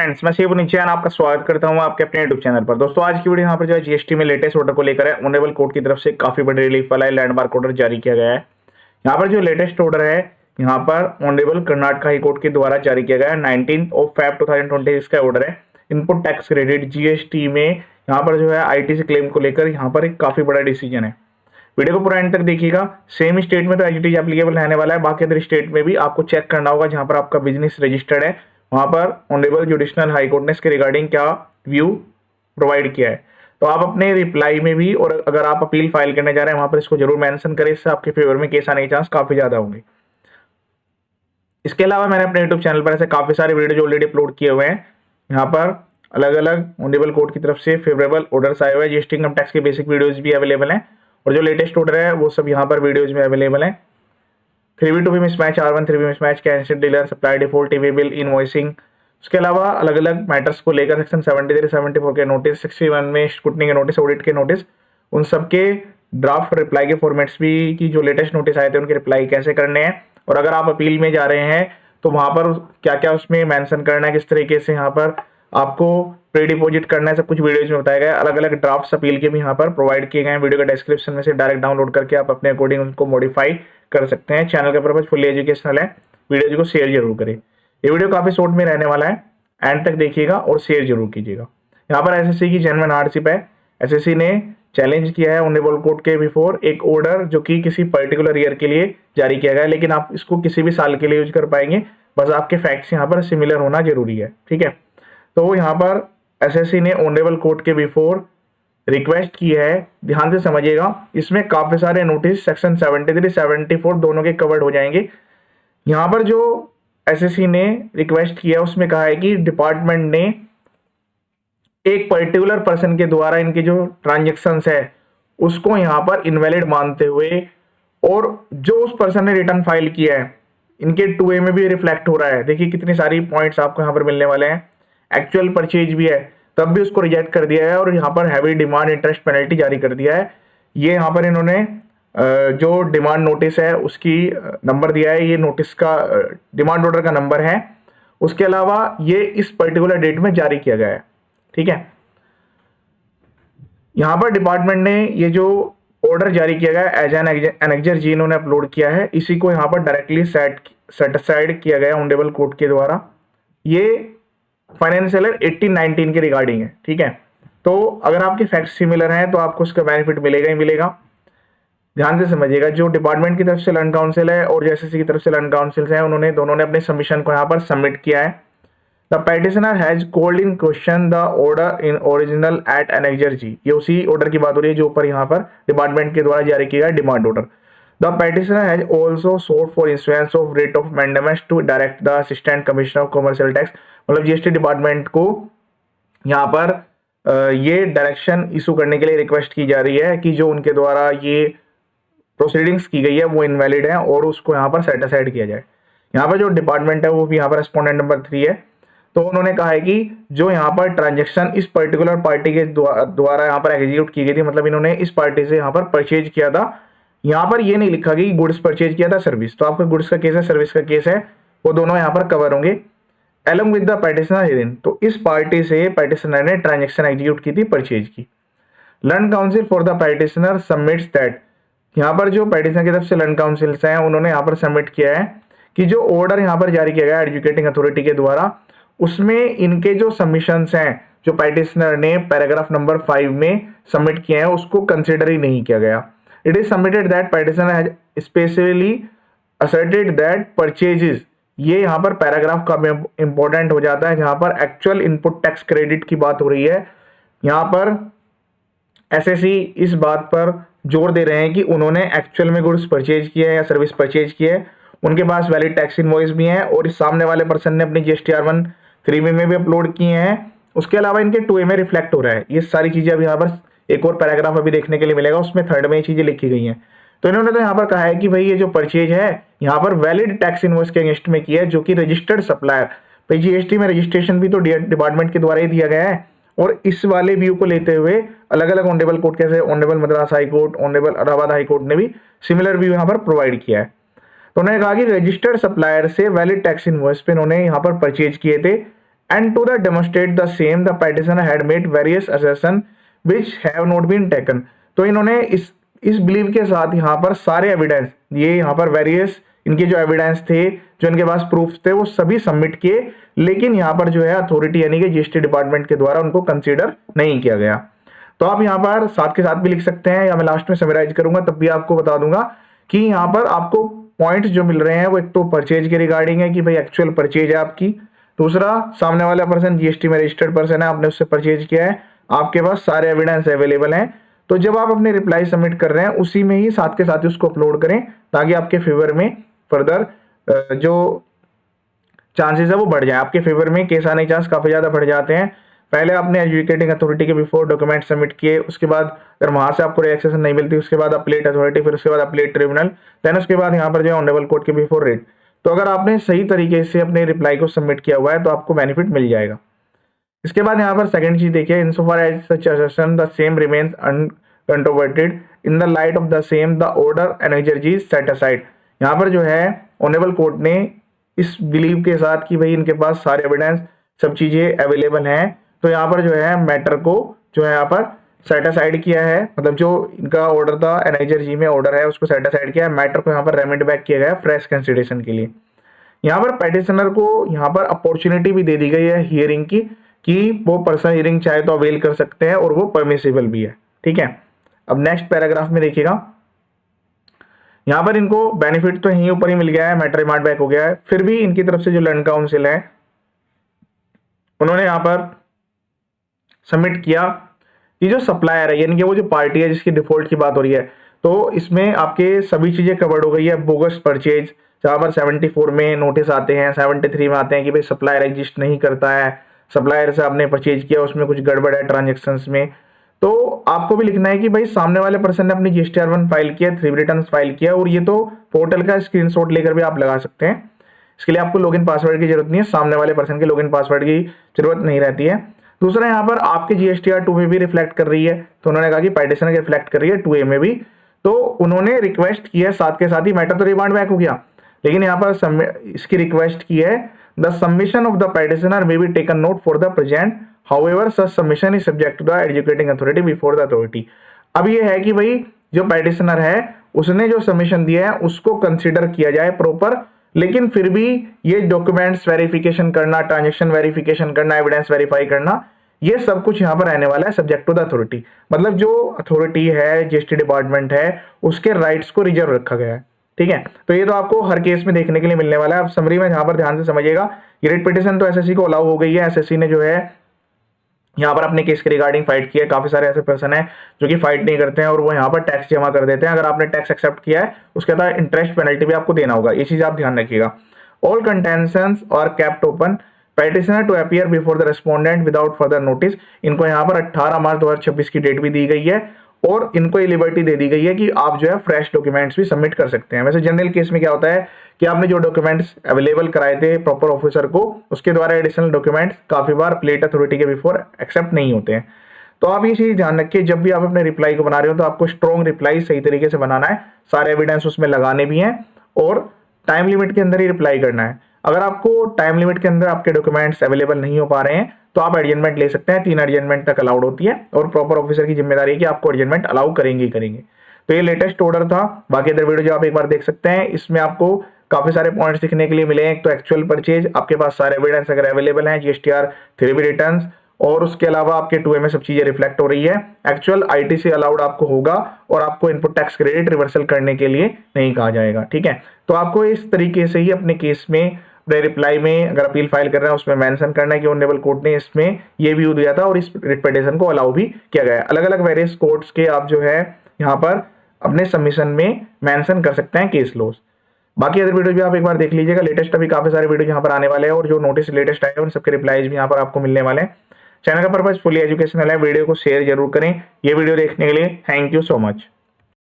Friends, मैं शिव निचयान आपका स्वागत करता हूं आपके अपने यूट्यूब चैनल पर। दोस्तों, आज की वीडियो यहाँ पर जो है जीएसटी में लेटेस्ट ऑर्डर को लेकर है। ऑनरेबल कोर्ट की तरफ से काफी बड़ी रिलीफ वाला है लैंडमार्क ऑर्डर जारी किया गया है। यहाँ पर जो लेटेस्ट ऑर्डर है यहाँ पर ऑनरेबल कर्नाटक हाई कोर्ट के द्वारा जारी किया गया है। 19 Feb 2020 का ऑर्डर है। इनपुट टैक्स क्रेडिट जीएसटी में यहाँ पर जो है आईटीसी क्लेम को लेकर यहाँ पर एक काफी बड़ा डिसीजन है। वीडियो को पूरा एंड तक देखिएगा। सेम स्टेट में तो एज इट इज एप्लीकेबल रहने वाला है, बाकी अदर स्टेट में भी आपको चेक करना होगा जहां पर आपका बिजनेस रजिस्टर्ड है, वहां पर ऑनरेबल जुडिशनल हाई कोर्ट ने इसके रिगार्डिंग क्या व्यू प्रोवाइड किया है। तो आप अपने रिप्लाई में भी, और अगर आप अपील फाइल करने जा रहे हैं वहां पर इसको जरूर मेंशन करें, इससे आपके फेवर में केस आने के चांस काफी ज्यादा होंगे। इसके अलावा मैंने अपने यूट्यूब चैनल पर ऐसे काफी सारे वीडियो ऑलरेडी अपलोड किए हुए हैं। यहाँ पर अलग अलग ऑनरेबल कोर्ट की तरफ से फेवरेबल ऑर्डर्स आए हुए हैं। जीएसटी इनकम टैक्स के बेसिक वीडियोज भी अवेलेबल हैं, और जो लेटेस्ट ऑर्डर है वो सब यहाँ पर वीडियोज में अवेलेबल है। 3B2B mismatch, R1 3B mismatch, cancel dealer, supply default, TV bill, invoicing. उसके अलावा अलग अलग मैटर्स को लेकर सेक्शन 73, 74 के नोटिस, 61 में स्क्रूटनी के नोटिस, ऑडिट के नोटिस, उन सबके ड्राफ्ट रिप्लाई के फॉर्मेट्स भी की जो लेटेस्ट नोटिस आए थे उनके रिप्लाई कैसे करने हैं, और अगर आप अपील में जा रहे हैं तो वहां पर क्या क्या उसमें मेंशन करना है, किस तरीके से यहाँ पर आपको प्री डिपॉजिट करना है, सब कुछ वीडियोज में बताया गया है। अलग अलग ड्राफ्ट अपील के भी यहाँ पर प्रोवाइड किए गए हैं। वीडियो के डिस्क्रिप्शन में से डायरेक्ट डाउनलोड करके आप अपने अकॉर्डिंग उनको मॉडिफाई कर सकते हैं। चैनल का पर्पज फुली एजुकेशनल है, वीडियो को शेयर जरूर करें। ये वीडियो काफी शॉर्ट में रहने वाला है, एंड तक देखिएगा और शेयर जरूर कीजिएगा। यहाँ पर एसएससी की जेन्युइन हार्डशिप है। एसएससी ने चैलेंज किया है ऑनरेबल कोर्ट के बिफोर एक ऑर्डर जो कि किसी पर्टिकुलर ईयर के लिए जारी किया गया है, लेकिन आप इसको किसी भी साल के लिए यूज कर पाएंगे, बस आपके फैक्ट्स यहाँ पर सिमिलर होना जरूरी है। ठीक है, तो यहाँ पर एसएससी ने ऑनरेबल कोर्ट के बिफोर रिक्वेस्ट की है, ध्यान से समझिएगा। इसमें काफी सारे नोटिस सेक्शन 73, 74 दोनों के कवर्ड हो जाएंगे। यहाँ पर जो एसएससी ने रिक्वेस्ट किया है उसमें कहा है कि डिपार्टमेंट ने एक पर्टिकुलर पर्सन के द्वारा इनके जो ट्रांजेक्शन्स है उसको यहाँ पर इनवैलिड मानते हुए, और जो उस पर्सन ने रिटर्न फाइल किया है इनके 2A में भी रिफ्लेक्ट हो रहा है। देखिए कितनी सारी पॉइंट्स आपको यहाँ पर मिलने वाले हैं। एक्चुअल परचेज भी है तब भी उसको रिजेक्ट कर दिया है, और यहाँ पर हैवी डिमांड इंटरेस्ट पेनल्टी जारी कर दिया है। ये यहाँ पर इन्होंने जो डिमांड नोटिस है उसकी नंबर दिया है, ये नोटिस का डिमांड ऑर्डर का नंबर है। उसके अलावा ये इस पर्टिकुलर डेट में जारी किया गया है। ठीक है, यहाँ पर डिपार्टमेंट ने ये जो ऑर्डर जारी किया गया एज एन एनेक्जर जी इन्होंने अपलोड किया है, इसी को यहाँ पर डायरेक्टली सेटिस्फाइड किया गया ऑनरेबल कोर्ट के द्वारा। ये फाइनेंशियल 18-19 के रिगार्डिंग है। ठीक है, तो अगर आपके फैक्ट्स सिमिलर हैं तो आपको उसका बेनिफिट मिलेगा ही मिलेगा। ध्यान से समझिएगा, जो डिपार्टमेंट की तरफ से लर्न काउंसिल है और एसएससी की तरफ से लर्न काउंसिल है, उन्होंने दोनों ने अपने सबमिशन को यहाँ पर सबमिट किया है। The petitioner has called in question the order in original at annexure G. ये उसी ऑर्डर की बात हो रही है जो ऊपर यहाँ पर डिपार्टमेंट के द्वारा जारी किया गया demand order. The petitioner has also sought for issuance of writ of mandamus to direct the Assistant Commissioner of Commercial Tax, मतलब जीएसटी डिपार्टमेंट को यहाँ पर ये डायरेक्शन इशू करने के लिए रिक्वेस्ट की जा रही है कि जो उनके द्वारा ये प्रोसीडिंग्स की गई है वो इनवैलिड है और उसको यहाँ पर सेट असाइड किया जाए। यहाँ पर जो डिपार्टमेंट है वो भी यहाँ पर रेस्पोंडेंट नंबर 3 है। तो उन्होंने कहा है कि जो यहाँ पर ट्रांजेक्शन इस पर्टिकुलर पार्टी के द्वारा यहाँ पर एग्जीक्यूट की गई थी, मतलब इन्होंने इस पार्टी से यहाँ पर परचेज किया था। यहाँ पर ये नहीं लिखा कि गुड्स परचेज किया था सर्विस, तो आपका गुड्स का केस है, सर्विस का केस है, वो दोनों यहाँ पर कवर होंगे along with the petitioner hearing. तो इस पार्टी से पेटिशनर ने ट्रांजैक्शन एग्जीक्यूट की थी, परचेज की। Learn council for the petitioner submits that, यहाँ पर जो पेटिशनर की तरफ से लर्न काउंसिल हैं उन्होंने यहाँ पर सबमिट किया है कि जो ऑर्डर यहाँ पर जारी किया गया एजुकेटिंग अथॉरिटी के द्वारा, उसमें इनके जो सबमिशंस हैं जो पेटिशनर ने पैराग्राफ नंबर 5 में सबमिट किए हैं उसको कंसिडर ही नहीं किया गया। It is submitted that petitioner has specifically asserted that purchases, ये यहाँ पर पैराग्राफ का इंपॉर्टेंट हो जाता है जहाँ पर एक्चुअल इनपुट टैक्स क्रेडिट की बात हो रही है। यहाँ पर एसएससी इस बात पर जोर दे रहे हैं कि उन्होंने एक्चुअल में गुड्स परचेज किए हैं या सर्विस परचेज किए है, उनके पास वैलिड टैक्स इनवॉइस भी हैं और इस सामने वाले पर्सन ने अपनी जीएसटी R1 3B में भी अपलोड किए हैं। उसके अलावा इनके 2A में रिफ्लेक्ट हो रहा है। ये सारी चीजें अभी यहाँ पर एक और पैराग्राफ अभी देखने के लिए मिलेगा, उसमें 3rd में ये चीजें लिखी गई हैं। तो इन्होंने तो यहाँ पर कहा है कि भाई ये जो परचेज है यहाँ पर वैलिड टैक्स इनवॉइस के अगेंस्ट में किया है जो कि रजिस्टर्ड सप्लायर, भाई जीएसटी में रजिस्ट्रेशन भी तो डिपार्टमेंट के द्वारा ही दिया गया है। और इस वाले व्यू को लेते हुए अलग अलग ऑनरेबल कोर्ट कैसे honourable Madras high court, honourable Allahabad high court ने भी सिमिलर व्यू यहाँ पर प्रोवाइड किया है। तो उन्होंने कहा कि रजिस्टर्ड सप्लायर से वैलिड टैक्स इनवॉइस पे इन्होंने यहाँ पर परचेज किए थे and to the demonstrate the same the petitioner had made various assertion which have not been taken. तो इन्होंने इस बिलीव के साथ यहाँ पर सारे एविडेंस, ये यहाँ पर वेरियस इनके जो एविडेंस थे, जो इनके पास प्रूफ थे, वो सभी सबमिट किए, लेकिन यहाँ पर जो है अथॉरिटी यानी कि जीएसटी डिपार्टमेंट के द्वारा उनको कंसीडर नहीं किया गया। तो आप यहाँ पर साथ के साथ भी लिख सकते हैं, या मैं लास्ट में समराइज करूंगा तब भी आपको बता दूंगा कि यहाँ पर आपको पॉइंट्स जो मिल रहे हैं वो एक तो परचेज के रिगार्डिंग है कि भाई एक्चुअल परचेज है आपकी, दूसरा सामने वाला पर्सन जीएसटी में रजिस्टर्ड पर्सन है, आपने उससे परचेज किया है, आपके पास सारे एविडेंस अवेलेबल हैं। तो जब आप अपने रिप्लाई सबमिट कर रहे हैं उसी में ही साथ के साथ उसको अपलोड करें, ताकि आपके फेवर में फर्दर जो चांसेस है वो बढ़ जाए। आपके फेवर में केस आने के चांस काफी ज्यादा बढ़ जाते हैं। पहले आपने एजुकेटिंग अथॉरिटी के बिफोर डॉक्यूमेंट सबमिट किए, उसके बाद अगर वहां से आपको रिएक्शन नहीं मिलती, उसके बाद अपीलेट अथॉरिटी, फिर उसके बाद अपीलेट ट्रिब्यूनल, देन उसके बाद यहाँ पर जो ऑनरेबल कोर्ट के बिफोर रेट। तो अगर आपने सही तरीके से अपने रिप्लाई को सबमिट किया हुआ है तो आपको बेनिफिट मिल जाएगा। इसके बाद यहाँ पर सेकंड चीज देखिए, insofar as such assertion the same remains uncontroverted in the light of the same the order and energy set aside. यहाँ पर जो है ऑनरेबल कोर्ट ने इस बिलीव के साथ कि भाई इनके पास सारे एविडेंस सब चीजें अवेलेबल हैं, तो यहाँ पर जो है मैटर को जो है यहाँ पर सेट असाइड किया है, मतलब जो इनका ऑर्डर था एनर्जी में ऑर्डर है उसको सेट असाइड किया है, मैटर को यहाँ पर रेमेंड बैक किया गया फ्रेश कंसिडरेशन के लिए। यहाँ पर पेटिशनर को यहाँ पर अपॉर्चुनिटी भी दे दी गई है हियरिंग की, कि वो पर्सन हियरिंग चाहे तो अवेल कर सकते हैं और वो परमिसिबल भी है। ठीक है, अब नेक्स्ट पैराग्राफ में देखिएगा, यहाँ पर इनको बेनिफिट तो यहीं ऊपर ही मिल गया है, मैटर रिमांड बैक हो गया है, फिर भी इनकी तरफ से जो लंडन काउंसिल है उन्होंने यहाँ पर सबमिट किया कि जो सप्लायर है यानी कि वो जो पार्टी है जिसकी डिफॉल्ट की बात हो रही है, तो इसमें आपके सभी चीजें कवर्ड हो गई है। बोगस परचेज, जहां पर 74 में नोटिस आते हैं, 73 में आते हैं कि भाई सप्लायर एग्जिस्ट नहीं करता है, सप्लायर से आपने परचेज किया उसमें कुछ गड़बड़ है ट्रांजेक्शन्स में, तो आपको भी लिखना है कि भाई सामने वाले पर्सन ने अपनी GSTR1 फाइल किया, 3 रिटर्न फाइल किया, और ये तो पोर्टल का स्क्रीनशॉट लेकर भी आप लगा सकते हैं। इसके लिए आपको लॉगिन पासवर्ड की जरूरत नहीं है, सामने वाले पर्सन के लॉगिन पासवर्ड की जरूरत नहीं रहती है। दूसरा यहाँ पर आपके GSTR2 में भी रिफ्लेक्ट कर रही है, तो उन्होंने कहा कि पेटिशनर के रिफ्लेक्ट कर रही है 2A में भी, तो उन्होंने रिक्वेस्ट की है साथ के साथ ही, मैटर तो रिमांड बैक हो गया, लेकिन यहाँ पर इसकी रिक्वेस्ट की है the submission of the petitioner may be taken note for the present, however such submission is subject to the adjudicating authority before the authority. अब ये है कि भाई जो पेटिशनर है उसने जो सबमिशन दिया है उसको कंसिडर किया जाए प्रॉपर, लेकिन फिर भी ये डॉक्यूमेंट्स वेरिफिकेशन करना, ट्रांजेक्शन वेरिफिकेशन करना, एविडेंस वेरीफाई करना, ये सब कुछ यहाँ पर रहने वाला है सब्जेक्ट टू द अथॉरिटी। मतलब जो अथॉरिटी है, जीएसटी डिपार्टमेंट है, उसके राइट्स को रिजर्व रखा गया है। ठीक है, तो ये तो आपको हर केस में देखने के लिए मिलने वाला है। अब समरी में यहाँ पर ध्यान से समझिएगा, ये रिट पिटीशन तो एसएससी को अलाउ हो गई है। एसएससी ने जो है यहाँ पर अपने केस के रिगार्डिंग फाइट किया है। काफी सारे ऐसे पर्सन है जो कि फाइट नहीं करते हैं और वो यहाँ पर टैक्स जमा कर देते हैं। अगर आपने टैक्स एक्सेप्ट किया है उसके बाद इंटरेस्ट पेनल्टी भी आपको देना होगा, ये चीज आप ध्यान रखिएगा। All contentions are kept open, petitioner to appear before the respondent without further notice. इनको यहाँ पर 18 मार्च 2026 की डेट भी दी गई है और इनको ये लिबर्टी दे दी गई है कि आप जो है फ्रेश डॉक्यूमेंट्स भी सबमिट कर सकते हैं। वैसे जनरल केस में क्या होता है कि आपने जो डॉक्यूमेंट्स अवेलेबल कराए थे प्रॉपर ऑफिसर को, उसके द्वारा एडिशनल डॉक्यूमेंट्स काफी बार प्लेट अथॉरिटी के बिफोर एक्सेप्ट नहीं होते हैं। तो आप ये चीज ध्यान रखिए, जब भी आप अपने रिप्लाई को बना रहे हो तो आपको स्ट्रॉन्ग रिप्लाई सही तरीके से बनाना है, सारे एविडेंस उसमें लगाने भी हैं और टाइम लिमिट के अंदर ही रिप्लाई करना है। अगर आपको टाइम लिमिट के अंदर आपके डॉक्यूमेंट्स अवेलेबल नहीं हो पा रहे हैं तो आप एडजमेंट ले सकते हैं, 3 एडजमेंट तक अलाउड होती है और प्रॉपर ऑफिसर की जिम्मेदारी है कि आपको एडजमेंट अलाउ करेंगे ही करेंगे। तो ये लेटेस्ट ऑर्डर था, बाकी अदर वीडियो जो आप एक बार देख सकते हैं, इसमें आपको काफी सारे पॉइंट्स दिखने के लिए मिले हैं। एक तो एक्चुअल परचेज, आपके पास सारे एविडेंस अगर अवेलेबल हैं, GSTR 3B रिटर्न्स, और उसके अलावा आपके 2A में सब चीजें रिफ्लेक्ट हो रही है। एक्चुअल ITC अलाउड आपको होगा और आपको इनपुट टैक्स क्रेडिट रिवर्सल करने के लिए नहीं कहा जाएगा। ठीक है, तो आपको इस तरीके से ही अपने केस में, अपने रिप्लाई में अगर अपील फाइल कर रहे हैं उसमें मेंशन करना है कि ऑनरेबल कोर्ट ने इसमें ये व्यू दिया था और इस रिट पिटीशन को अलाउ भी किया गया है। अलग अलग वेरियस कोर्ट्स के आप जो है यहाँ पर अपने सबमिशन में मेंशन कर सकते हैं केस लॉज। बाकी अदर वीडियो भी आप एक बार देख लीजिएगा, लेटेस्ट अभी काफी सारे वीडियो यहाँ पर आने वाले हैं और जो नोटिस लेटेस्ट आए हैं उन सबके रिप्लाईज भी यहाँ पर आपको मिलने वाले हैं। चैनल का पर्पज फुली एजुकेशनल है, वीडियो को शेयर जरूर करें। ये वीडियो देखने के लिए थैंक यू सो मच।